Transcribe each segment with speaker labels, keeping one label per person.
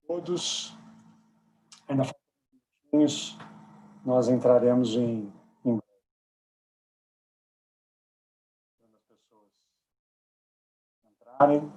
Speaker 1: Todos, ainda faltam minutinhos, nós entraremos em breve. As pessoas entrarem.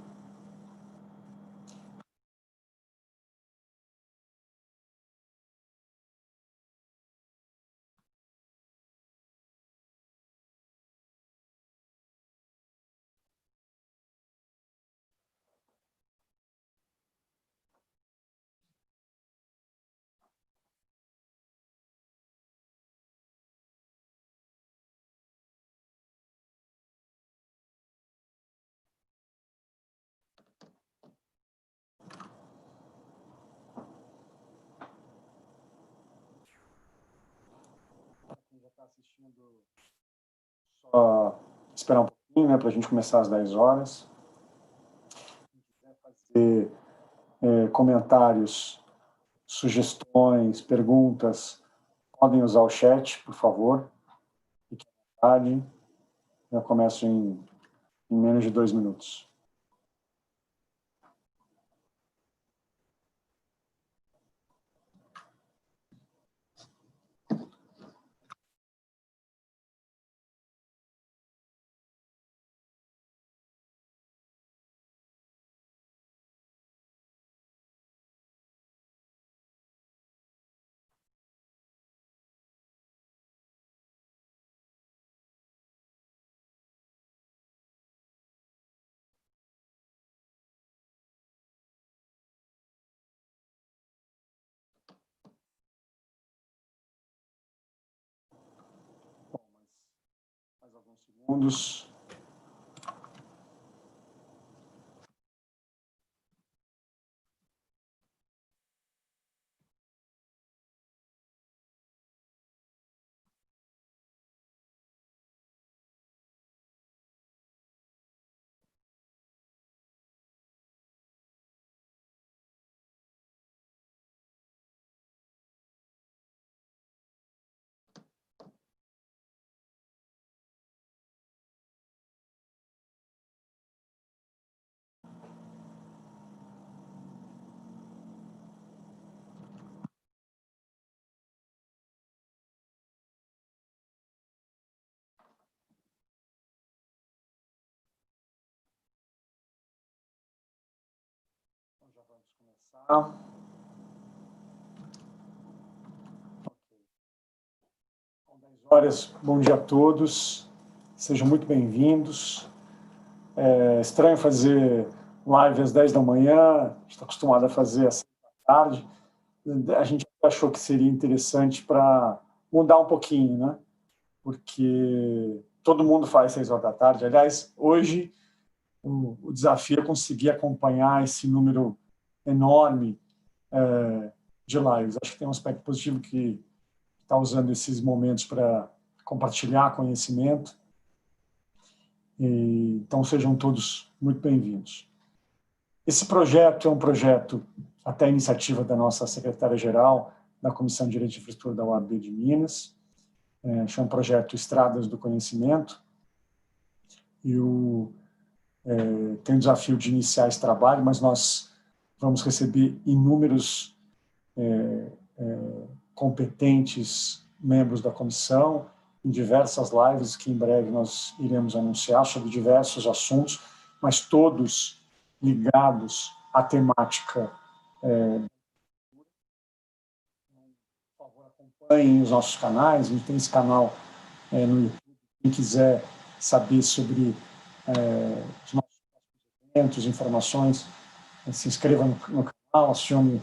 Speaker 1: Quem já está assistindo, só esperar um pouquinho, né, para a gente começar às 10 horas. Quem quiser fazer comentários, sugestões, perguntas, podem usar o chat, por favor. Fique à vontade. Eu começo em menos de 2 minutos. Bom, mais alguns segundos. Então, já vamos começar. Okay. 10 horas, bom dia a todos. Sejam muito bem-vindos. É estranho fazer live às 10 da manhã, a gente está acostumado a fazer às 6 da tarde. A gente achou que seria interessante para mudar um pouquinho, né? Porque todo mundo faz 6 horas da tarde. Aliás, hoje o desafio é conseguir acompanhar esse número enorme de lives. Acho que tem um aspecto positivo que está usando esses momentos para compartilhar conhecimento. Então, sejam todos muito bem-vindos. Esse projeto é um projeto, até a iniciativa da nossa secretária-geral da Comissão de Direito e Infraestrutura da UAB de Minas, chama projeto Estradas do Conhecimento, e tem o desafio de iniciar esse trabalho, mas nós vamos receber inúmeros competentes membros da comissão, em diversas lives que em breve nós iremos anunciar sobre diversos assuntos, mas todos ligados à temática. Por favor, acompanhem os nossos canais, a gente tem esse canal no YouTube, quem quiser saber sobre os nossos eventos, informações, se inscreva no canal, acione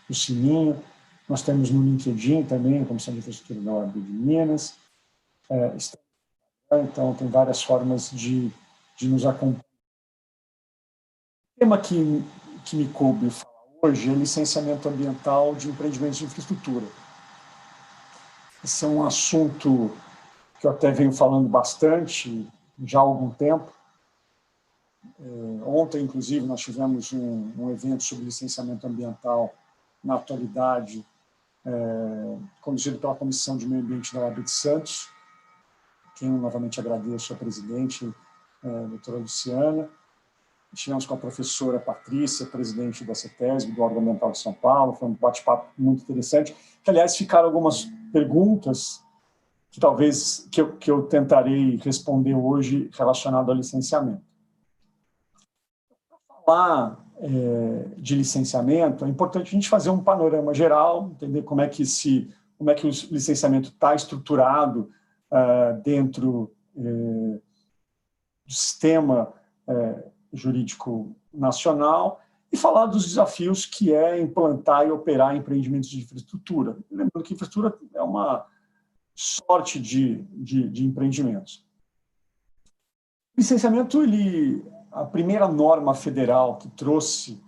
Speaker 1: o sininho. Nós temos no LinkedIn também, a Comissão de Infraestrutura da UAB de Minas. Então, tem várias formas de nos acompanhar. O tema que me coube falar hoje é licenciamento ambiental de empreendimentos de infraestrutura. Esse é um assunto que eu até venho falando bastante já há algum tempo. Ontem, inclusive, nós tivemos um evento sobre licenciamento ambiental na atualidade, conduzido pela Comissão de Meio Ambiente da UAB de Santos, quem eu novamente agradeço a presidente, a doutora Luciana. estivemos com a professora Patrícia, presidente da CETESB, do órgão ambiental de São Paulo, foi um bate-papo muito interessante, que, aliás, ficaram algumas perguntas que talvez que eu tentarei responder hoje relacionado ao licenciamento. Para falar de licenciamento, é importante a gente fazer um panorama geral, entender como é que o licenciamento está estruturado dentro do sistema jurídico nacional e falar dos desafios que é implantar e operar empreendimentos de infraestrutura. Lembrando que infraestrutura é uma sorte de empreendimentos. O licenciamento, a primeira norma federal que trouxe,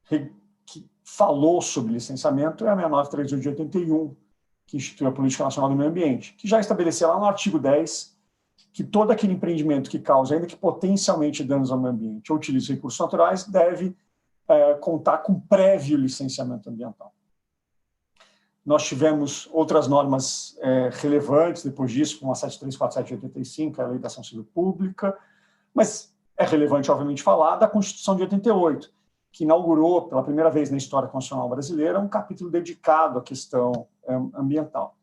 Speaker 1: que falou sobre licenciamento é a 6938 de 81, que institui a Política Nacional do Meio Ambiente, que já estabeleceu lá no artigo 10 que todo aquele empreendimento que causa, ainda que potencialmente danos ao meio ambiente ou utilize recursos naturais, deve contar com prévio licenciamento ambiental. Nós tivemos outras normas relevantes depois disso, como a 7347 de 85, a Lei da Ação Civil Pública, mas é relevante, obviamente, falar da Constituição de 88, que inaugurou, pela primeira vez na história constitucional brasileira, um capítulo dedicado à questão ambiental.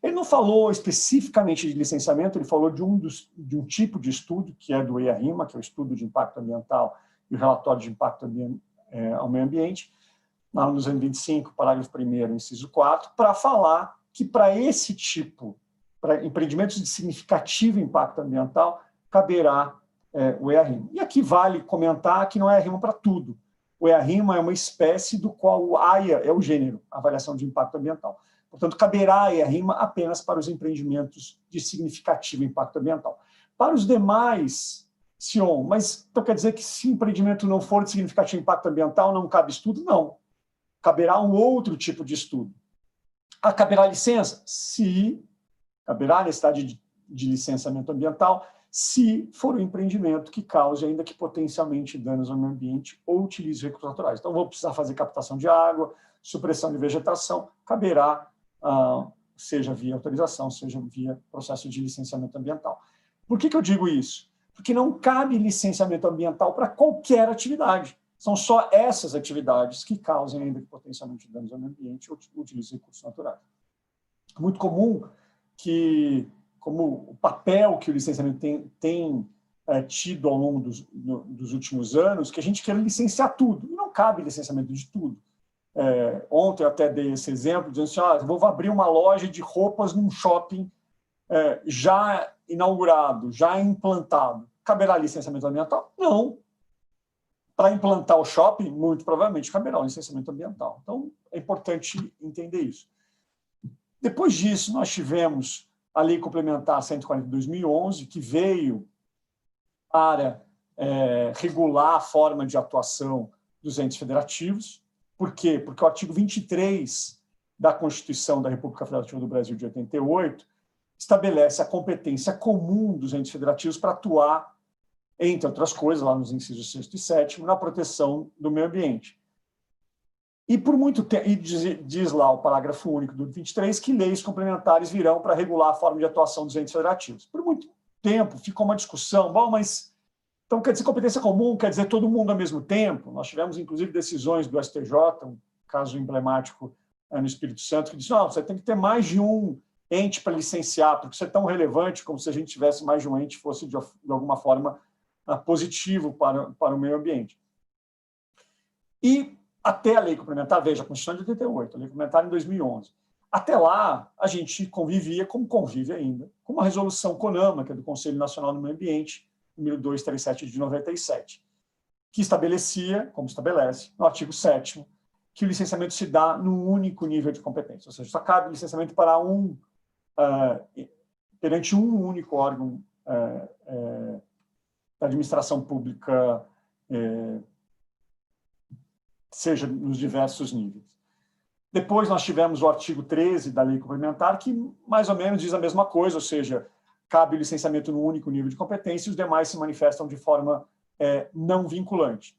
Speaker 1: Ele não falou especificamente de licenciamento, ele falou de um tipo de estudo, que é do EIA-RIMA, que é o Estudo de Impacto Ambiental e o Relatório de Impacto ao Meio Ambiente, lá no 225, parágrafo 1º, inciso 4, para falar que para esse tipo, para empreendimentos de significativo impacto ambiental, caberá o EIA-RIMA. E aqui vale comentar que não é EIA-RIMA para tudo. O EIA-RIMA é uma espécie do qual o AIA é o gênero, avaliação de impacto ambiental. Portanto, caberá a EIA-RIMA apenas para os empreendimentos de significativo impacto ambiental. Para os demais, Sion, mas então quer dizer que se o empreendimento não for de significativo impacto ambiental, não cabe estudo? Não. Caberá um outro tipo de estudo. Caberá licença? Se caberá a necessidade de licenciamento ambiental, se for um empreendimento que cause, ainda que potencialmente, danos ao meio ambiente ou utilize recursos naturais. Então, vou precisar fazer captação de água, supressão de vegetação, caberá, seja via autorização, seja via processo de licenciamento ambiental. Por que eu digo isso? Porque não cabe licenciamento ambiental para qualquer atividade. São só essas atividades que causem, ainda que potencialmente, danos ao meio ambiente ou utilizem recursos naturais. É muito comum que, como o papel que o licenciamento tem tido ao longo dos últimos anos, que a gente quer licenciar tudo. E não cabe licenciamento de tudo. Ontem eu até dei esse exemplo, dizendo assim, vou abrir uma loja de roupas num shopping já inaugurado, já implantado. Caberá licenciamento ambiental? Não. Para implantar o shopping, muito provavelmente caberá um licenciamento ambiental. Então, é importante entender isso. Depois disso, nós tivemos a Lei Complementar 140 de 2011, que veio para regular a forma de atuação dos entes federativos. Por quê? Porque o artigo 23 da Constituição da República Federativa do Brasil de 88 estabelece a competência comum dos entes federativos para atuar, entre outras coisas, lá nos incisos 6º e 7º, na proteção do meio ambiente. E por muito tempo, e diz lá o parágrafo único do 23 que leis complementares virão para regular a forma de atuação dos entes federativos. Por muito tempo ficou uma discussão, bom, mas então quer dizer competência comum, quer dizer todo mundo ao mesmo tempo? Nós tivemos, inclusive, decisões do STJ, um caso emblemático no Espírito Santo, que disse, não, você tem que ter mais de um ente para licenciar, porque isso é tão relevante como se a gente tivesse mais de um ente fosse, de alguma forma, positivo para o meio ambiente. E até a lei complementar, veja, a Constituição de 88, a lei complementar em 2011. Até lá, a gente convivia, como convive ainda, com uma resolução CONAMA, que é do Conselho Nacional do Meio Ambiente, número 237 de 97, que estabelecia, como estabelece, no artigo 7º, que o licenciamento se dá num único nível de competência, ou seja, só cabe licenciamento para perante um único órgão da administração pública, seja nos diversos níveis. Depois nós tivemos o artigo 13 da lei complementar, que mais ou menos diz a mesma coisa, ou seja, cabe o licenciamento num único nível de competência e os demais se manifestam de forma não vinculante.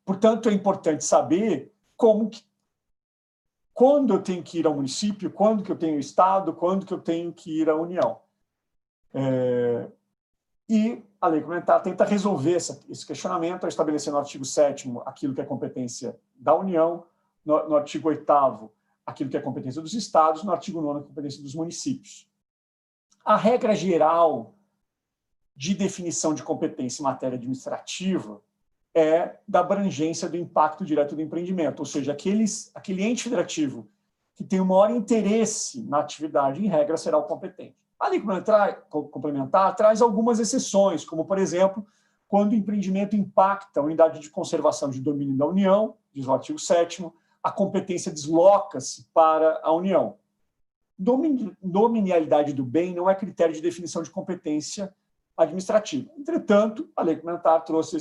Speaker 1: Portanto, é importante saber quando eu tenho que ir ao município, quando que eu tenho Estado, quando que eu tenho que ir à União. E a lei complementar tenta resolver esse questionamento, ao estabelecer no artigo 7º aquilo que é competência da União, no artigo 8º aquilo que é competência dos estados, no artigo 9º a competência dos municípios. A regra geral de definição de competência em matéria administrativa é da abrangência do impacto direto do empreendimento, ou seja, aquele ente federativo que tem o maior interesse na atividade, em regra, será o competente. A lei complementar traz algumas exceções, como, por exemplo, quando o empreendimento impacta a unidade de conservação de domínio da União, diz o artigo 7º, a competência desloca-se para a União. Dominialidade do bem não é critério de definição de competência administrativa. Entretanto, a lei complementar trouxe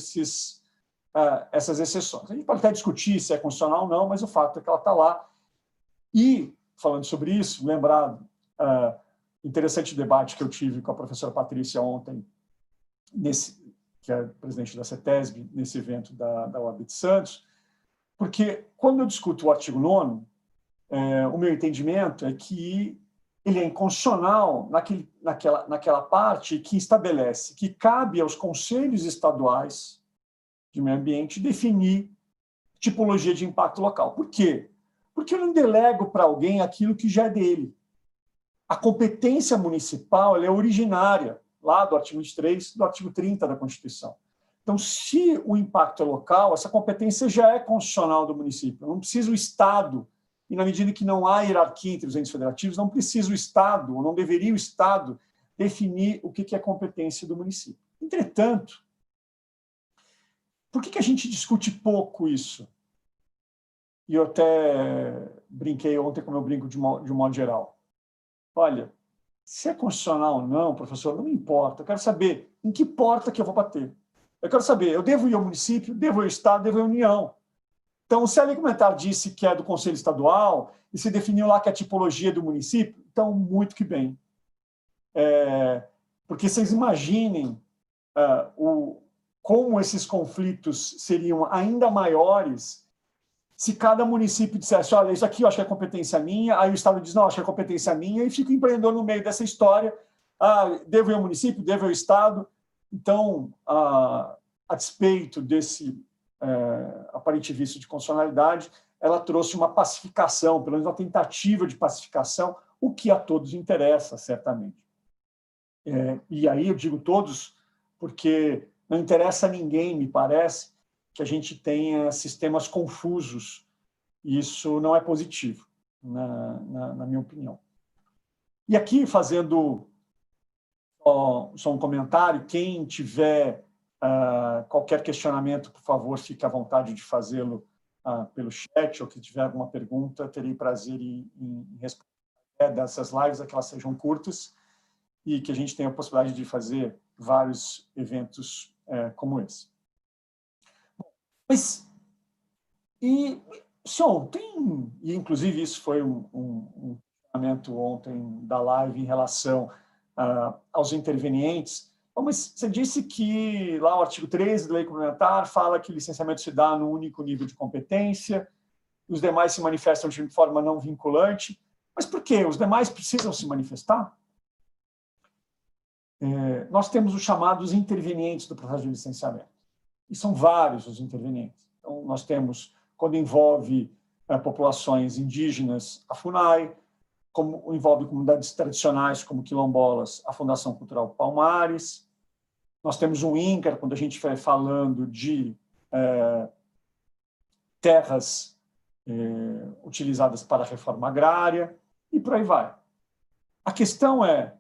Speaker 1: essas exceções. A gente pode até discutir se é constitucional ou não, mas o fato é que ela está lá. E, falando sobre isso, lembrar interessante debate que eu tive com a professora Patrícia ontem, que é presidente da CETESB, nesse evento da UAB de Santos, porque quando eu discuto o artigo 9º, o meu entendimento é que ele é inconstitucional naquela parte que estabelece que cabe aos conselhos estaduais de meio ambiente definir tipologia de impacto local. Por quê? Porque eu não delego para alguém aquilo que já é dele. A competência municipal ela é originária, lá do artigo 23, do artigo 30 da Constituição. Então, se o impacto é local, essa competência já é constitucional do município. Não precisa o Estado, e na medida que não há hierarquia entre os entes federativos, não precisa o Estado, ou não deveria o Estado, definir o que é competência do município. Entretanto, por que a gente discute pouco isso? E eu até brinquei ontem, como eu brinco de um modo geral. Olha, se é constitucional ou não, professor, não me importa. Eu quero saber em que porta que eu vou bater. Eu quero saber, eu devo ir ao município, devo ir ao Estado, devo ir à União. Então, se a lei complementar disse que é do Conselho Estadual e se definiu lá que é a tipologia do município, então, muito que bem. Porque vocês imaginem como esses conflitos seriam ainda maiores se cada município dissesse, olha, isso aqui eu acho que é competência minha, aí o Estado diz, não, acho que é competência minha, e fica o empreendedor no meio dessa história, devo ir ao município, devo ir ao Estado. Então, a despeito desse aparente vício de constitucionalidade, ela trouxe uma pacificação, pelo menos uma tentativa de pacificação, o que a todos interessa, certamente. E aí eu digo todos, porque não interessa a ninguém, me parece, que a gente tenha sistemas confusos, e isso não é positivo, na minha opinião. E aqui, fazendo só um comentário, quem tiver qualquer questionamento, por favor, fique à vontade de fazê-lo pelo chat, ou que tiver alguma pergunta, terei prazer em responder dessas lives, que elas sejam curtas, e que a gente tenha a possibilidade de fazer vários eventos como esse. Mas, se ontem, e inclusive isso foi um questionamento ontem da live em relação aos intervenientes, mas você disse que lá o artigo 13 da lei complementar fala que o licenciamento se dá no único nível de competência, os demais se manifestam de forma não vinculante. Mas por quê? Os demais precisam se manifestar? Nós temos os chamados intervenientes do processo de licenciamento. E são vários os intervenientes. Então, nós temos, quando envolve populações indígenas, a FUNAI, como envolve comunidades tradicionais, como quilombolas, a Fundação Cultural Palmares. Nós temos um INCRA, quando a gente vai falando de terras utilizadas para a reforma agrária, e por aí vai. A questão é,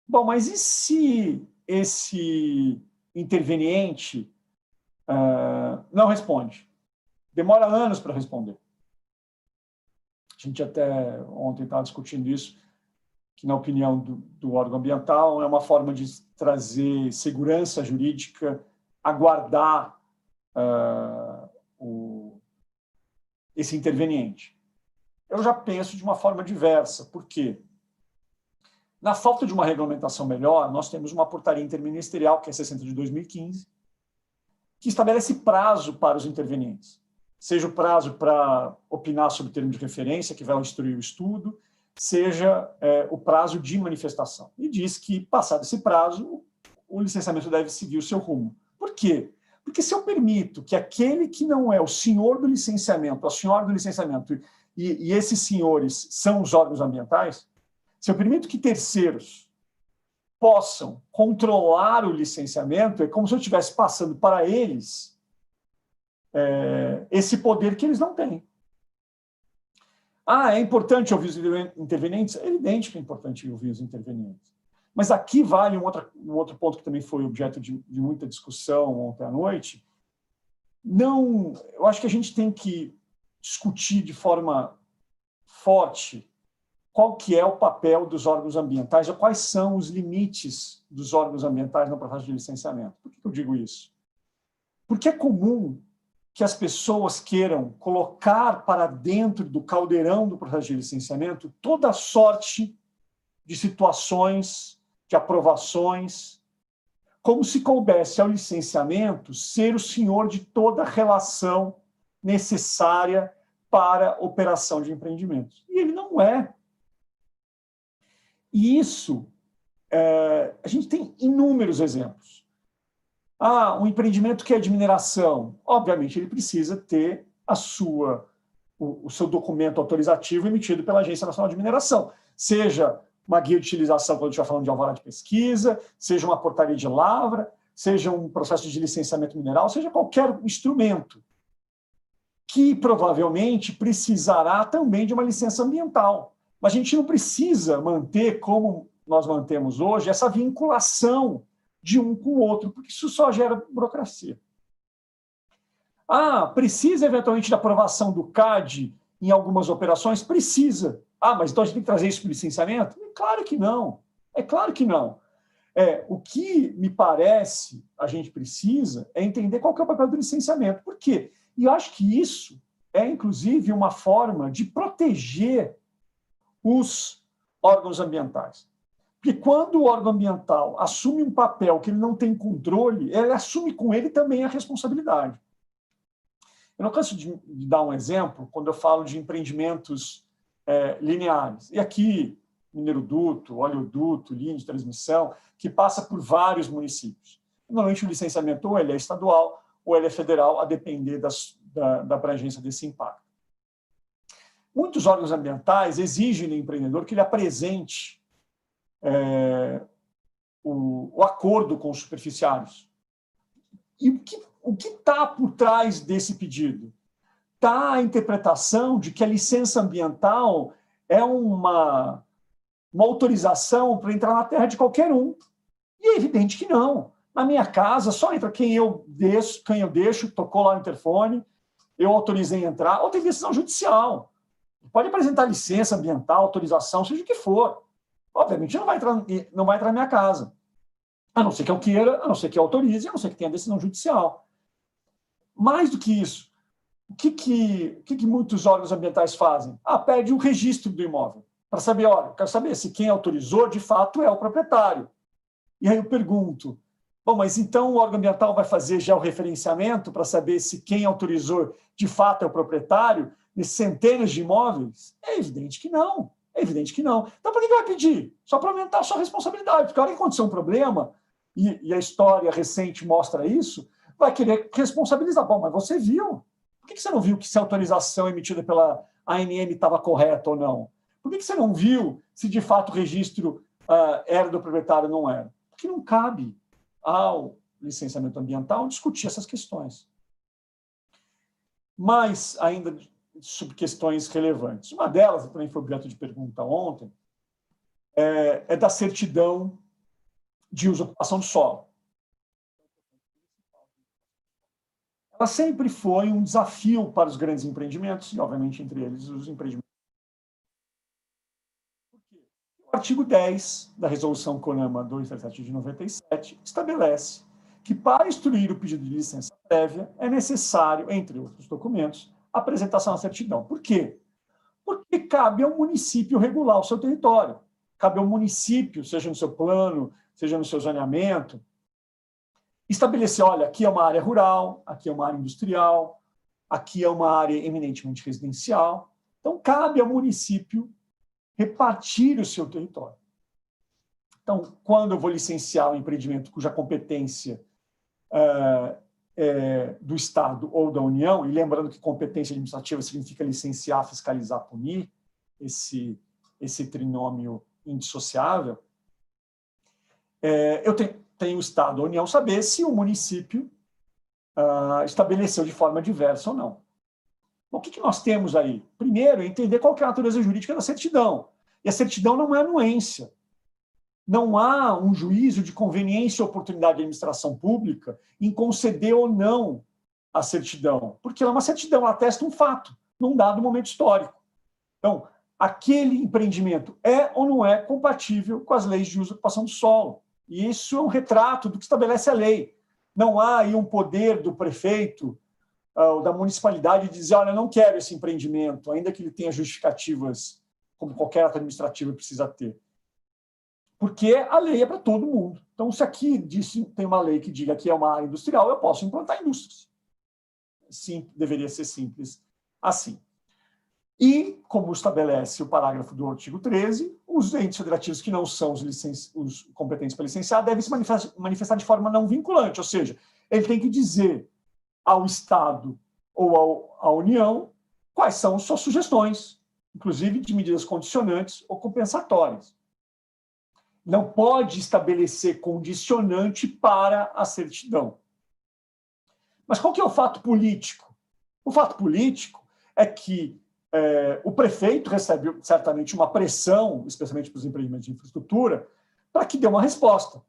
Speaker 1: bom, mas e se esse interveniente não responde? Demora anos para responder. A gente até ontem estava discutindo isso, que, na opinião do órgão ambiental, é uma forma de trazer segurança jurídica, aguardar esse interveniente. Eu já penso de uma forma diversa. Por quê? Na falta de uma regulamentação melhor, nós temos uma portaria interministerial, que é 60 de 2015, que estabelece prazo para os intervenientes. Seja o prazo para opinar sobre o termo de referência, que vai instruir o estudo, seja o prazo de manifestação. E diz que, passado esse prazo, o licenciamento deve seguir o seu rumo. Por quê? Porque se eu permito que aquele que não é o senhor do licenciamento, a senhora do licenciamento, e esses senhores são os órgãos ambientais, se eu permito que terceiros possam controlar o licenciamento, é como se eu estivesse passando para eles esse poder que eles não têm. É importante ouvir os intervenientes? É evidente que é importante ouvir os intervenientes. Mas aqui vale um outro ponto que também foi objeto de muita discussão ontem à noite. Eu acho que a gente tem que discutir de forma forte qual que é o papel dos órgãos ambientais, ou quais são os limites dos órgãos ambientais no processo de licenciamento. Por que eu digo isso? Porque é comum que as pessoas queiram colocar para dentro do caldeirão do processo de licenciamento toda a sorte de situações, de aprovações, como se coubesse ao licenciamento ser o senhor de toda a relação necessária para a operação de empreendimentos. E ele não é. E isso, a gente tem inúmeros exemplos. Um empreendimento que é de mineração, obviamente ele precisa ter o seu documento autorizativo emitido pela Agência Nacional de Mineração, seja uma guia de utilização, quando a gente vai falando de alvará de pesquisa, seja uma portaria de lavra, seja um processo de licenciamento mineral, seja qualquer instrumento que provavelmente precisará também de uma licença ambiental. Mas a gente não precisa manter, como nós mantemos hoje, essa vinculação de um com o outro, porque isso só gera burocracia. Precisa eventualmente da aprovação do CAD em algumas operações? Precisa. Mas então a gente tem que trazer isso para o licenciamento? Claro que não. É claro que não. O que me parece a gente precisa é entender qual que é o papel do licenciamento. Por quê? E eu acho que isso é, inclusive, uma forma de proteger os órgãos ambientais. Porque quando o órgão ambiental assume um papel que ele não tem controle, ele assume com ele também a responsabilidade. Eu não canso de dar um exemplo quando eu falo de empreendimentos lineares. E aqui, mineroduto, oleoduto, linha de transmissão, que passa por vários municípios. Normalmente o licenciamento ou ele é estadual ou ele é federal, a depender da abrangência desse impacto. Muitos órgãos ambientais exigem do empreendedor que ele apresente o acordo com os superficiários. E o que está por trás desse pedido? Está a interpretação de que a licença ambiental é uma autorização para entrar na terra de qualquer um. E é evidente que não. Na minha casa, só entra quem eu deixo, tocou lá no interfone, eu autorizei entrar, ou tem decisão judicial. Pode apresentar licença ambiental, autorização, seja o que for. Obviamente, não vai entrar na minha casa. A não ser que eu queira, a não ser que eu autorize, a não ser que tenha decisão judicial. Mais do que isso, o que muitos órgãos ambientais fazem? Pede um registro do imóvel, para saber, quero saber se quem autorizou, de fato, é o proprietário. E aí eu pergunto, mas então o órgão ambiental vai fazer já o referenciamento para saber se quem autorizou, de fato, é o proprietário, de centenas de imóveis? É evidente que não. É evidente que não. Então, por que vai pedir? Só para aumentar a sua responsabilidade. Porque a hora que acontecer um problema, e a história recente mostra isso, vai querer responsabilizar. Mas você viu? Por que você não viu que se a autorização emitida pela ANM estava correta ou não? Por que você não viu se, de fato, o registro era do proprietário ou não era? Porque não cabe ao licenciamento ambiental discutir essas questões. Mas, ainda sobre questões relevantes. Uma delas, que também foi objeto de pergunta ontem, é da certidão de uso e ocupação do solo. Ela sempre foi um desafio para os grandes empreendimentos, e, obviamente, entre eles, os empreendimentos. Por quê? O artigo 10 da Resolução CONAMA 237 de 97 estabelece que, para instruir o pedido de licença prévia, é necessário, entre outros documentos, a apresentação da certidão. Por quê? Porque cabe ao município regular o seu território. Cabe ao município, seja no seu plano, seja no seu zoneamento, estabelecer, aqui é uma área rural, aqui é uma área industrial, aqui é uma área eminentemente residencial. Então, cabe ao município repartir o seu território. Então, quando eu vou licenciar um empreendimento cuja competência é do Estado ou da União, e lembrando que competência administrativa significa licenciar, fiscalizar, punir, esse trinômio indissociável, eu tenho o Estado ou a União saber se o município estabeleceu de forma diversa ou não. Bom, o que nós temos aí? Primeiro, entender qual que é a natureza jurídica da certidão. E a certidão não é anuência. Não há um juízo de conveniência ou oportunidade de administração pública em conceder ou não a certidão, porque ela é uma certidão, ela atesta um fato, num dado momento histórico. Então, aquele empreendimento é ou não é compatível com as leis de uso e ocupação do solo. E isso é um retrato do que estabelece a lei. Não há aí um poder do prefeito ou da municipalidade de dizer, olha, eu não quero esse empreendimento, ainda que ele tenha justificativas, como qualquer ato administrativo precisa ter. Porque a lei é para todo mundo. Então, se aqui tem uma lei que diga que é uma área industrial, eu posso implantar indústrias. Sim, deveria ser simples assim. E, como estabelece o parágrafo do artigo 13, os entes federativos que não são os competentes para licenciar devem se manifestar de forma não vinculante, ou seja, ele tem que dizer ao Estado ou à União quais são suas sugestões, inclusive de medidas condicionantes ou compensatórias. Não pode estabelecer condicionante para a certidão. Mas qual que é o fato político? O fato político é que o prefeito recebe certamente uma pressão, especialmente para os empreendimentos de infraestrutura, para que dê uma resposta.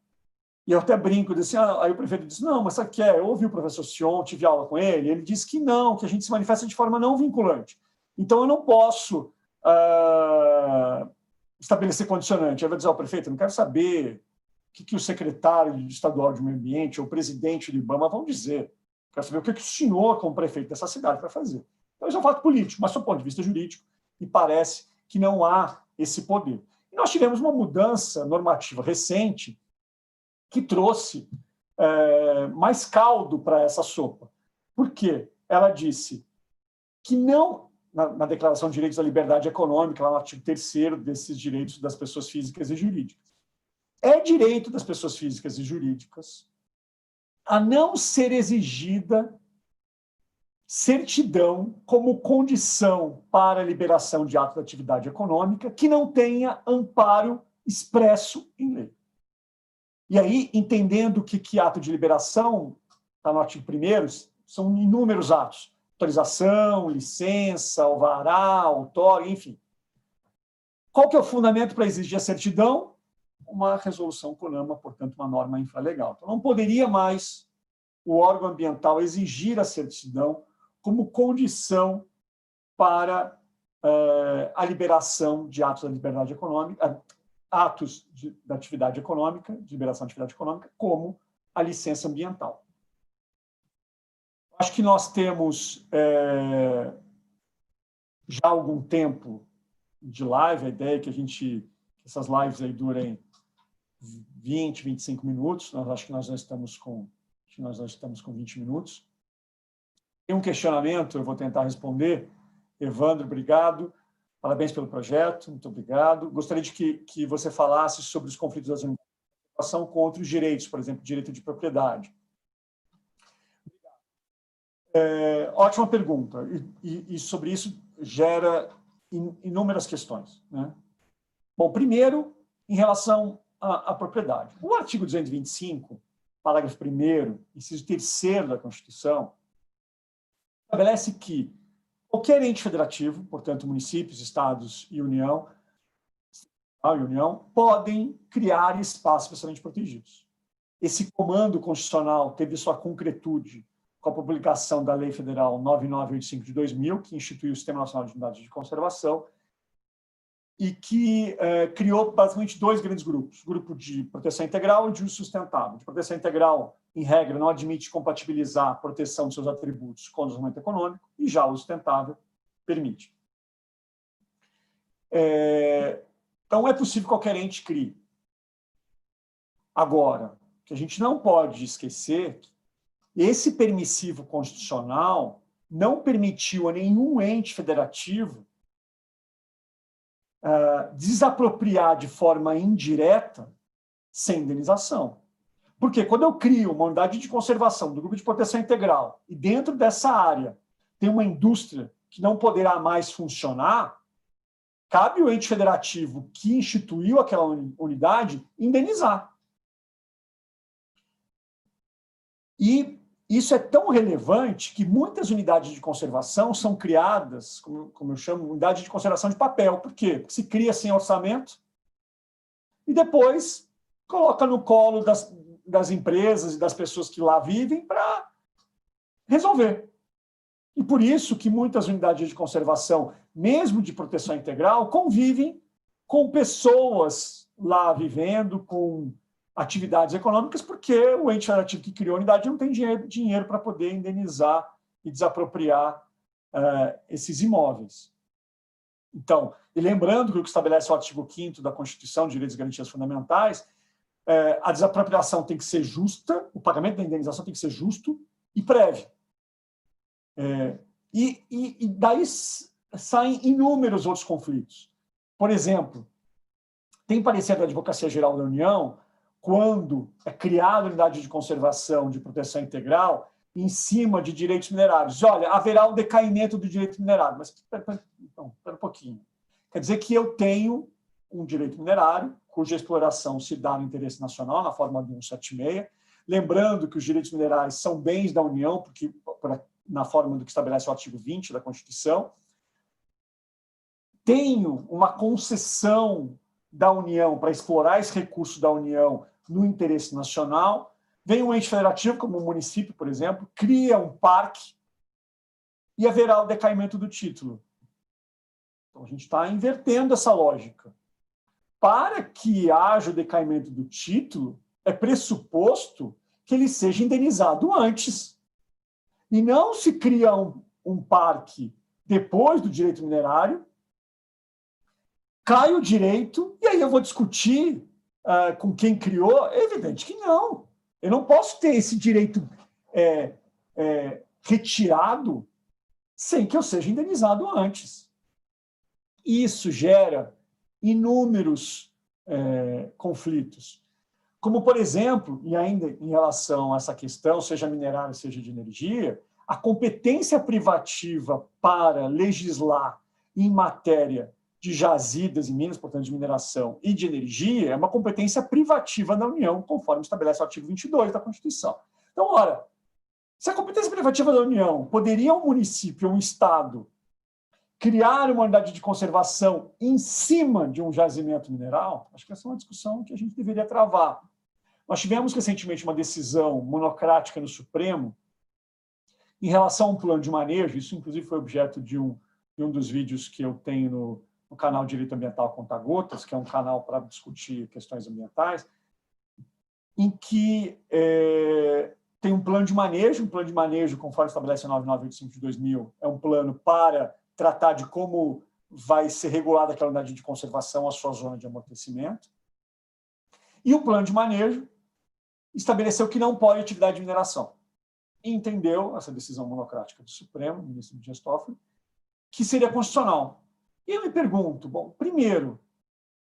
Speaker 1: E eu até brinco, disse, aí o prefeito disse, não, mas sabe o que é? Eu ouvi o professor Sion, tive aula com ele disse que não, que a gente se manifesta de forma não vinculante. Então, eu não posso estabelecer condicionante. Eu vou dizer ao prefeito, eu não quero saber o que o secretário estadual de meio ambiente ou o presidente do IBAMA vão dizer. Eu quero saber o que o senhor, como prefeito dessa cidade, vai fazer. Então, isso é um fato político, mas, do ponto de vista jurídico, me parece que não há esse poder. E nós tivemos uma mudança normativa recente que trouxe mais caldo para essa sopa. Por quê? Ela disse que não, na Declaração de Direitos da Liberdade Econômica, lá no artigo 3º desses direitos das pessoas físicas e jurídicas, é direito das pessoas físicas e jurídicas a não ser exigida certidão como condição para a liberação de ato de atividade econômica que não tenha amparo expresso em lei. E aí, entendendo que ato de liberação, está no artigo 1º, são inúmeros atos. Autorização, licença, alvará, outorga, enfim. Qual que é o fundamento para exigir a certidão? Uma resolução CONAMA, portanto, uma norma infralegal. Então, não poderia mais o órgão ambiental exigir a certidão como condição para a liberação de atos da liberdade econômica, atos da atividade econômica, de liberação da atividade econômica, como a licença ambiental. Acho que nós temos já algum tempo de live, a ideia é que essas lives aí durem 20, 25 minutos, acho que nós já estamos com 20 minutos. Tem um questionamento, eu vou tentar responder. Evandro, obrigado. Parabéns pelo projeto, muito obrigado. Gostaria de que você falasse sobre os conflitos das unidades contra os direitos, por exemplo, direito de propriedade. Ótima pergunta. E sobre isso gera inúmeras questões, né? Bom, primeiro, em relação à propriedade. O artigo 225, parágrafo 1º, inciso 3º da Constituição, estabelece que qualquer ente federativo, portanto, municípios, estados e União, podem criar espaços especialmente protegidos. Esse comando constitucional teve sua concretude com a publicação da Lei Federal 9985 de 2000, que instituiu o Sistema Nacional de Unidades de Conservação, e que criou basicamente dois grandes grupos, o grupo de proteção integral e de uso sustentável. De proteção integral, em regra, não admite compatibilizar a proteção de seus atributos com o desenvolvimento econômico, e já o sustentável permite. Então, é possível que qualquer ente crie. Agora, o que a gente não pode esquecer, esse permissivo constitucional não permitiu a nenhum ente federativo desapropriar de forma indireta sem indenização. Porque quando eu crio uma unidade de conservação do grupo de proteção integral e dentro dessa área tem uma indústria que não poderá mais funcionar, cabe ao ente federativo que instituiu aquela unidade indenizar. E isso é tão relevante que muitas unidades de conservação são criadas, como eu chamo, unidade de conservação de papel. Por quê? Porque se cria sem orçamento e depois coloca no colo das empresas e das pessoas que lá vivem para resolver. E por isso que muitas unidades de conservação, mesmo de proteção integral, convivem com pessoas lá vivendo, com atividades econômicas, porque o ente federativo que criou a unidade não tem dinheiro para poder indenizar e desapropriar esses imóveis. Então, e lembrando que o que estabelece o artigo 5º da Constituição de Direitos e Garantias Fundamentais, a desapropriação tem que ser justa, o pagamento da indenização tem que ser justo e prévio. E daí saem inúmeros outros conflitos. Por exemplo, tem parecer da Advocacia Geral da União, quando é criada a unidade de conservação de proteção integral em cima de direitos minerários. Olha, haverá um decaimento do direito minerário. Mas espera um pouquinho. Quer dizer que eu tenho um direito minerário, cuja exploração se dá no interesse nacional, na forma do 176, lembrando que os direitos minerais são bens da União, porque na forma do que estabelece o artigo 20 da Constituição. Tenho uma concessão da União para explorar esse recurso da União no interesse nacional. Vem um ente federativo, como o município, por exemplo, cria um parque e haverá o decaimento do título. Então, a gente está invertendo essa lógica. Para que haja o decaimento do título, é pressuposto que ele seja indenizado antes. E não se cria um parque depois do direito minerário, cai o direito, e aí eu vou discutir com quem criou. É evidente que não. Eu não posso ter esse direito retirado sem que eu seja indenizado antes. Isso gera inúmeros conflitos. Como, por exemplo, e ainda em relação a essa questão, seja minerária, seja de energia, a competência privativa para legislar em matéria de jazidas em minas, portanto, de mineração e de energia, é uma competência privativa da União, conforme estabelece o artigo 22 da Constituição. Então, ora, se a competência privativa da União poderia um município, um estado, criar uma unidade de conservação em cima de um jazimento mineral, acho que essa é uma discussão que a gente deveria travar. Nós tivemos recentemente uma decisão monocrática no Supremo em relação a um plano de manejo, isso inclusive foi objeto de um dos vídeos que eu tenho no canal Direito Ambiental Conta-Gotas, que é um canal para discutir questões ambientais, em que tem um plano de manejo, conforme estabelece a 9985 de 2000, é um plano para tratar de como vai ser regulada aquela unidade de conservação, a sua zona de amortecimento. E o plano de manejo estabeleceu que não pode atividade de mineração. E entendeu, essa decisão monocrática do Supremo, do ministro Dias Toffoli, que seria constitucional. E eu me pergunto, bom, primeiro,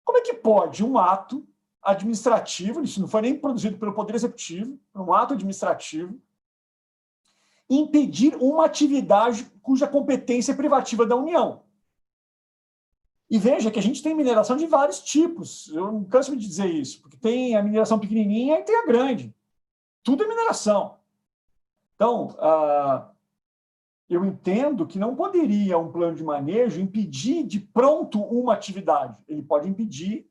Speaker 1: como é que pode um ato administrativo, isso não foi nem produzido pelo Poder Executivo, um ato administrativo, impedir uma atividade cuja competência é privativa da União? E veja que a gente tem mineração de vários tipos, eu não canso de dizer isso, porque tem a mineração pequenininha e tem a grande. Tudo é mineração. Então, eu entendo que não poderia um plano de manejo impedir de pronto uma atividade. Ele pode impedir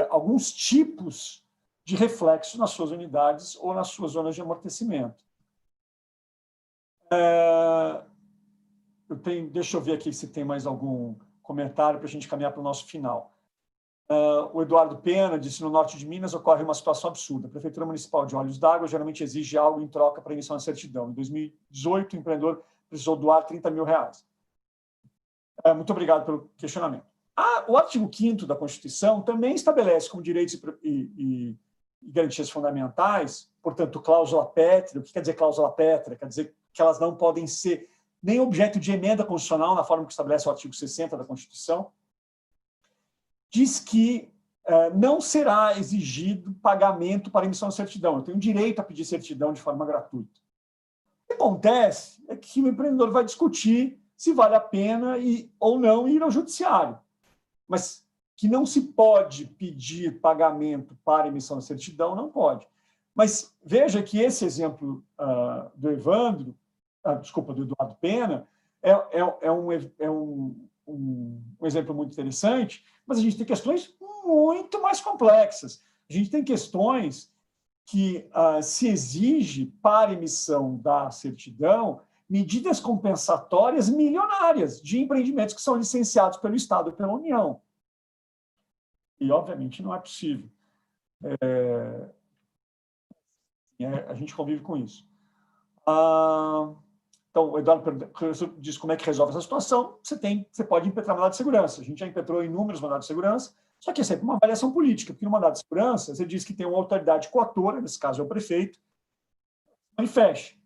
Speaker 1: alguns tipos de reflexos nas suas unidades ou nas suas zonas de amortecimento. Deixa eu ver aqui se tem mais algum comentário para a gente caminhar para o nosso final. O Eduardo Pena disse: no norte de Minas ocorre uma situação absurda. A Prefeitura Municipal de Olhos d'Água geralmente exige algo em troca para emissão de certidão. Em 2018, o empreendedor precisou doar R$30 mil. Muito obrigado pelo questionamento. O artigo 5º da Constituição também estabelece como direitos e garantias fundamentais, portanto, cláusula pétrea. O que quer dizer cláusula pétrea? Quer dizer que elas não podem ser nem objeto de emenda constitucional, na forma que estabelece o artigo 60 da Constituição. Diz que não será exigido pagamento para emissão de certidão. Eu tenho direito a pedir certidão de forma gratuita. O que acontece é que o empreendedor vai discutir se vale a pena ou não ir ao judiciário. Mas que não se pode pedir pagamento para emissão de certidão, não pode. Mas veja que esse exemplo do Evandro, do Eduardo Pena, é um exemplo muito interessante, mas a gente tem questões muito mais complexas. A gente tem questões que se exige para emissão da certidão medidas compensatórias milionárias de empreendimentos que são licenciados pelo Estado e pela União. E, obviamente, não é possível. A gente convive com isso. Então, o Eduardo diz como é que resolve essa situação. Você pode impetrar mandado de segurança. A gente já impetrou inúmeros mandados de segurança, só que é sempre uma avaliação política, porque no mandado de segurança você diz que tem uma autoridade coatora, nesse caso é o prefeito, manifeste.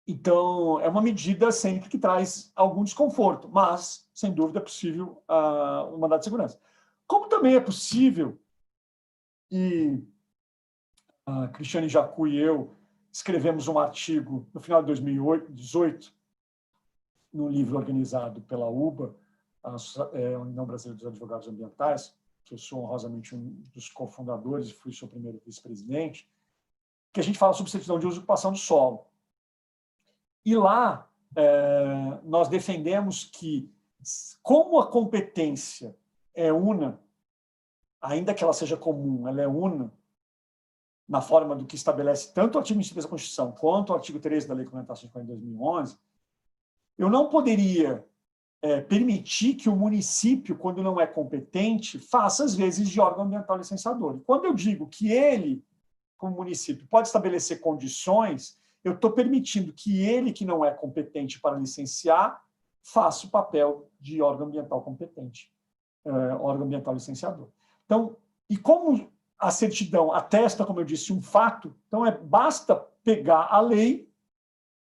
Speaker 1: Então, é uma medida sempre que traz algum desconforto, mas, sem dúvida, é possível o mandado de segurança. Como também é possível, e a Cristiane Jacu e eu escrevemos um artigo no final de 2018, num livro organizado pela UBA, a União Brasileira dos Advogados Ambientais, que eu sou honrosamente um dos cofundadores e fui seu primeiro vice-presidente, que a gente fala sobre certidão de uso e ocupação do solo. E lá nós defendemos que, como a competência é una, ainda que ela seja comum, ela é una, na forma do que estabelece tanto o artigo 23 da Constituição quanto o artigo 13 da Lei Complementar 140 de 2011, eu não poderia permitir que o município, quando não é competente, faça, às vezes, de órgão ambiental licenciador. E quando eu digo que ele, como município, pode estabelecer condições, eu estou permitindo que ele, que não é competente para licenciar, faça o papel de órgão ambiental competente, órgão ambiental licenciador. Então, e como a certidão atesta, como eu disse, um fato, então basta pegar a lei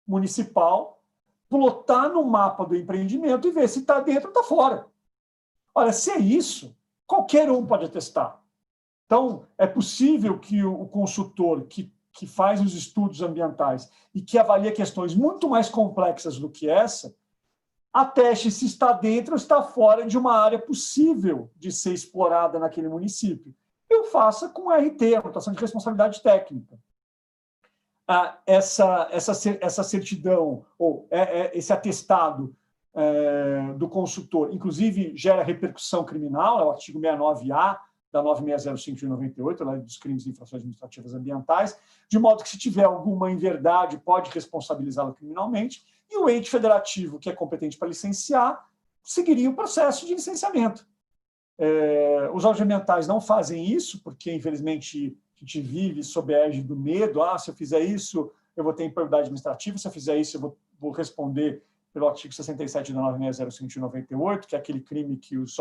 Speaker 1: municipal, plotar no mapa do empreendimento e ver se está dentro ou está fora. Olha, se é isso, qualquer um pode atestar. Então, é possível que o consultor que faz os estudos ambientais e que avalia questões muito mais complexas do que essa, ateste se está dentro ou está fora de uma área possível de ser explorada naquele município. Eu faça com RT, anotação de responsabilidade técnica. Essa certidão, ou esse atestado do consultor, inclusive gera repercussão criminal, é o artigo 69A da 9605 de 98, Lei dos Crimes e Infrações Administrativas Ambientais, de modo que, se tiver alguma inverdade, pode responsabilizá-lo criminalmente, e o ente federativo, que é competente para licenciar, seguiria o processo de licenciamento. Os órgãos ambientais não fazem isso, porque, infelizmente, a gente vive sob a égide do medo. Se eu fizer isso, eu vou ter improbidade administrativa, se eu fizer isso, eu vou responder pelo artigo 67 da 9605 de 98, que é aquele crime que os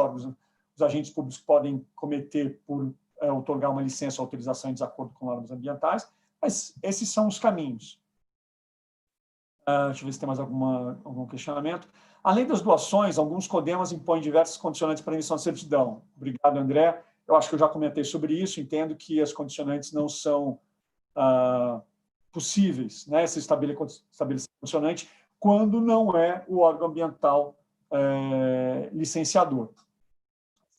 Speaker 1: agentes públicos podem cometer por outorgar uma licença ou autorização em desacordo com normas ambientais, mas esses são os caminhos. Deixa eu ver se tem mais algum questionamento. Além das doações, alguns CODEMAS impõem diversos condicionantes para emissão de certidão. Obrigado, André. Eu acho que eu já comentei sobre isso, entendo que as condicionantes não são possíveis, né, se estabelecer condicionante quando não é o órgão ambiental licenciador.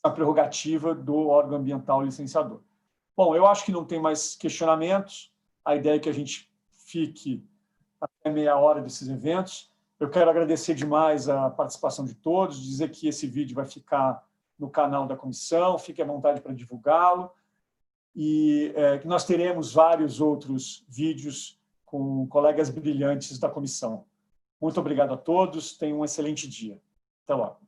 Speaker 1: A prerrogativa do órgão ambiental licenciador. Bom, eu acho que não tem mais questionamentos. A ideia é que a gente fique até meia hora desses eventos. Eu quero agradecer demais a participação de todos, dizer que esse vídeo vai ficar no canal da comissão, fique à vontade para divulgá-lo, e que nós teremos vários outros vídeos com colegas brilhantes da comissão. Muito obrigado a todos, tenham um excelente dia. Até logo.